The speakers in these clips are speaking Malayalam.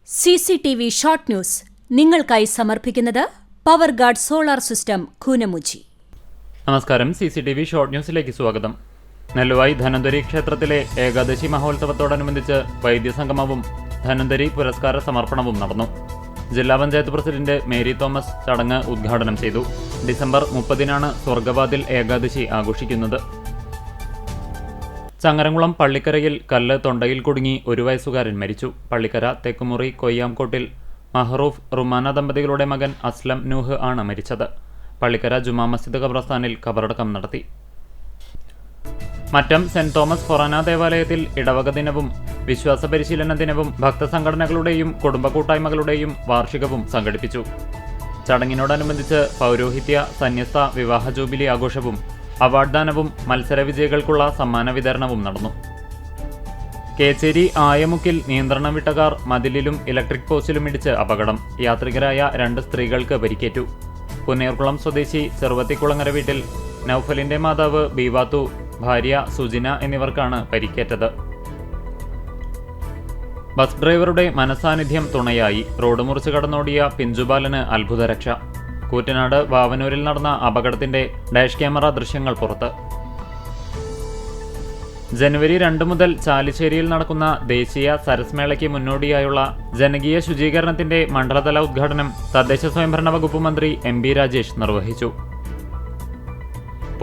CCTV ഷോർട്ട് ന്യൂസ് നിങ്ങൾക്കായി സമർപ്പിക്കുന്നത് power guard solar system Koonamuchi. നമസ്കാരം. CCTV ഷോർട്ട് ന്യൂസിലേക്ക് സ്വാഗതം. നെല്ലുവായി ധന്വന്തരി ക്ഷേത്രത്തിലെ ഏകാദശി മഹോത്സവത്തോടനുബന്ധിച്ച് വൈദ്യസംഗമവും ധന്വന്തരി പുരസ്കാര സമർപ്പണവും നടന്നു. ജില്ലാ പഞ്ചായത്ത് പ്രസിഡന്റ് മേരി തോമസ് ചടങ്ങ് ഉദ്ഘാടനം ചെയ്തു. ഡിസംബർ 30-നാണ് സ്വർഗവാതിൽ ഏകാദശി ആഘോഷിക്കുന്നത്. ചങ്ങരംകുളം പള്ളിക്കരയിൽ കല്ല് തൊണ്ടയിൽ കുടുങ്ങി 1 വയസ്സുകാരൻ മരിച്ചു. പള്ളിക്കര തെക്കുമുറി കൊയ്യാംകോട്ടിൽ മഹറൂഫ് റുമാന ദമ്പതികളുടെ മകൻ അസ്ലം നൂഹ് ആണ് മരിച്ചത്. പള്ളിക്കര ജുമാ മസ്ജിദ് ഖബർസ്ഥാനിൽ ഖബറടക്കം നടത്തി. മറ്റം സെന്റ് തോമസ് ഫൊറാന ദേവാലയത്തിൽ ഇടവക ദിനവും വിശ്വാസ പരിശീലന ദിനവും ഭക്തസംഘടനകളുടെയും കുടുംബ കൂട്ടായ്മകളുടെയും വാർഷികവും സംഘടിപ്പിച്ചു. ചടങ്ങിനോടനുബന്ധിച്ച് പൗരോഹിത്യ, സന്യസ്ത, വിവാഹ ജൂബിലി ആഘോഷവും അവാർഡ് ദാനവും മത്സര വിജയികൾക്കുള്ള സമ്മാന വിതരണവും നടന്നു. കേച്ചേരി ആയമുക്കിൽ നിയന്ത്രണം വിട്ട കാർ മതിലിലും ഇലക്ട്രിക് പോസ്റ്റിലും ഇടിച്ച് അപകടം. യാത്രികരായ 2 സ്ത്രീകൾക്ക് പരിക്കേറ്റു. പുന്നേർകുളം സ്വദേശി ചെറുവത്തിക്കുളങ്ങര വീട്ടിൽ നൌഫലിന്റെ മാതാവ് ബീവാത്തു, ഭാര്യ സുജിന എന്നിവർക്കാണ് പരിക്കേറ്റത്. ബസ് ഡ്രൈവറുടെ മനസാന്നിധ്യം തുണയായി. റോഡ് മുറിച്ച് കടന്നോടിയ പിഞ്ചുബാലന് അത്ഭുതരക്ഷ. കൂറ്റനാട് വാവനൂരിൽ നടന്ന അപകടത്തിന്റെ ഡാഷ് ക്യാമറ ദൃശ്യങ്ങൾ പുറത്ത്. ജനുവരി 2 മുതൽ ചാലിശ്ശേരിയിൽ നടക്കുന്ന ദേശീയ സരസ് മേളയ്ക്ക് മുന്നോടിയായുള്ള ജനകീയ ശുചീകരണത്തിന്റെ മണ്ഡലതല ഉദ്ഘാടനം തദ്ദേശ സ്വയംഭരണ വകുപ്പ് മന്ത്രി MB രാജേഷ് നിർവഹിച്ചു.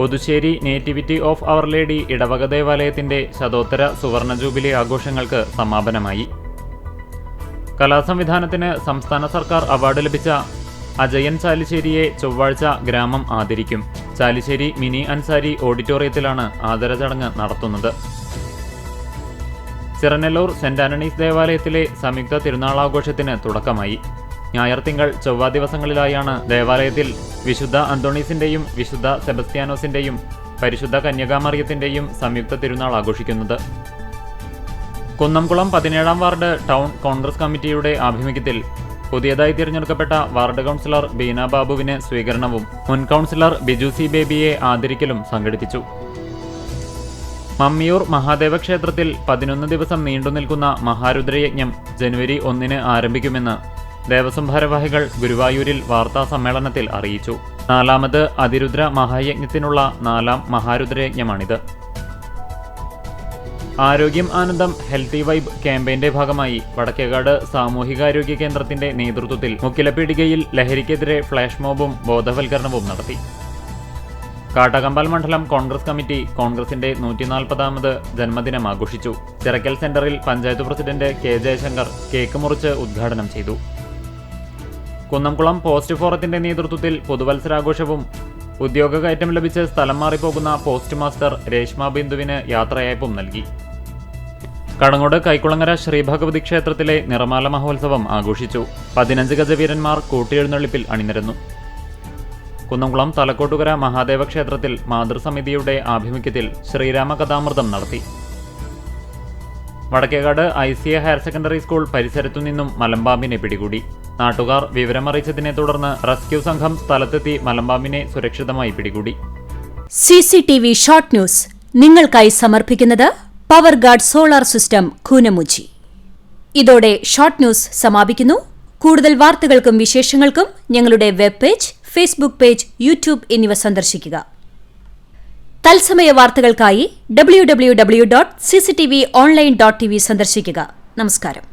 Puthussery nativity of our lady ഇടവക ദേവാലയത്തിന്റെ ശതോത്തര സുവർണ ജൂബിലി ആഘോഷങ്ങൾക്ക് സമാപനമായി. കലാസംവിധാനത്തിന് സംസ്ഥാന സർക്കാർ അവാർഡ് ലഭിച്ച അജയൻ ചാലിശ്ശേരിയെ ചൊവ്വാഴ്ച ഗ്രാമം ആദരിക്കും. ചാലിശ്ശേരി മിനി അൻസാരി ഓഡിറ്റോറിയത്തിലാണ് ആദര ചടങ്ങ് നടത്തുന്നത്. ചിറനെല്ലൂർ സെന്റ് ആന്റണീസ് ദേവാലയത്തിലെ സംയുക്ത തിരുനാളാഘോഷത്തിന് തുടക്കമായി. ഞായർ, തിങ്കൾ, ചൊവ്വ ദിവസങ്ങളിലായാണ് ദേവാലയത്തിൽ വിശുദ്ധ അന്തോണീസിന്റെയും വിശുദ്ധ സെബസ്ത്യാനോസിന്റെയും പരിശുദ്ധ കന്യകാമറിയത്തിന്റെയും സംയുക്ത തിരുനാൾ ആഘോഷിക്കുന്നത്. കുന്നംകുളം 17-ാം വാർഡ് ടൗൺ കോൺഗ്രസ് കമ്മിറ്റിയുടെ ആഭിമുഖ്യത്തിൽ പുതിയതായി തിരഞ്ഞെടുക്കപ്പെട്ട വാർഡ് കൗൺസിലർ ബീന ബാബുവിന് സ്വീകരണവും മുൻ കൗൺസിലർ ബിജു സി ബേബിയെ ആദരിക്കലും സംഘടിപ്പിച്ചു. മമ്മിയൂർ മഹാദേവ ക്ഷേത്രത്തിൽ 11 ദിവസം നീണ്ടുനിൽക്കുന്ന മഹാരുദ്രയജ്ഞം ജനുവരി 1-ന് ആരംഭിക്കുമെന്ന് ദേവസ്വം ഭാരവാഹികൾ ഗുരുവായൂരിൽ വാർത്താ സമ്മേളനത്തിൽ അറിയിച്ചു. 4ാമത് അതിരുദ്ര മഹായജ്ഞത്തിനുള്ള 4ാം മഹാരുദ്രയജ്ഞമാണിത്. ആരോഗ്യം ആനന്ദം ഹെൽത്തി വൈബ് ക്യാമ്പയിന്റെ ഭാഗമായി വടക്കേകാട് സാമൂഹികാരോഗ്യ കേന്ദ്രത്തിന്റെ നേതൃത്വത്തിൽ മുക്കിലപ്പീടികയിൽ ലഹരിക്കെതിരെ ഫ്ലാഷ് മോബും ബോധവൽക്കരണവും നടത്തി. കാട്ടകമ്പാൽ മണ്ഡലം കോൺഗ്രസ് കമ്മിറ്റി കോൺഗ്രസിന്റെ 140ാമത് ജന്മദിനം ആഘോഷിച്ചു. ചിറക്കൽ സെന്ററിൽ panchayat president K Jaishankar cake മുറിച്ച് ഉദ്ഘാടനം ചെയ്തു. കുന്നംകുളം പോസ്റ്റ് ഫോറത്തിന്റെ നേതൃത്വത്തിൽ പുതുവത്സരാഘോഷവും ഉദ്യോഗ കയറ്റം ലഭിച്ച് സ്ഥലം മാറിപ്പോകുന്ന പോസ്റ്റ് മാസ്റ്റർ രേഷ്മ ബിന്ദുവിന് യാത്രയയപ്പും നൽകി. കടങ്ങോട് കൈക്കുളങ്ങര ശ്രീഭഗവതി ക്ഷേത്രത്തിലെ നിറമാല മഹോത്സവം ആഘോഷിച്ചു. 15 ഗജവീരന്മാർ കൂട്ടിയെഴുന്നള്ളിപ്പിൽ അണിനിരന്നു. കുന്നംകുളം തലക്കോട്ടുകര മഹാദേവ ക്ഷേത്രത്തിൽ മാതൃസമിതിയുടെ ആഭിമുഖ്യത്തിൽ ശ്രീരാമ കഥാമൃതം നടത്തി. Vadakkekad ICA higher secondary school പരിസരത്തു നിന്നും മലമ്പാമ്പിനെ പിടികൂടി. നാട്ടുകാർ വിവരമറിയിച്ചതിനെ തുടർന്ന് റെസ്ക്യൂ സംഘം സ്ഥലത്തെത്തി മലമ്പാമ്പിനെ സുരക്ഷിതമായി പിടികൂടി. CCTV ഷോർട്ട് ന്യൂസ് നിങ്ങൾക്കായി സമർപ്പിക്കുന്നത് power guard solar system Koonamuchi. ഇതോടെ ഷോർട്ട് ന്യൂസ് സമാപിക്കുന്നു. കൂടുതൽ വാർത്തകൾക്കും വിശേഷങ്ങൾക്കും ഞങ്ങളുടെ web page, Facebook page, YouTube എന്നിവ സന്ദർശിക്കുക. തത്സമയ വാർത്തകൾക്കായി www.cctvonline.tv സന്ദർശിക്കുക. നമസ്കാരം.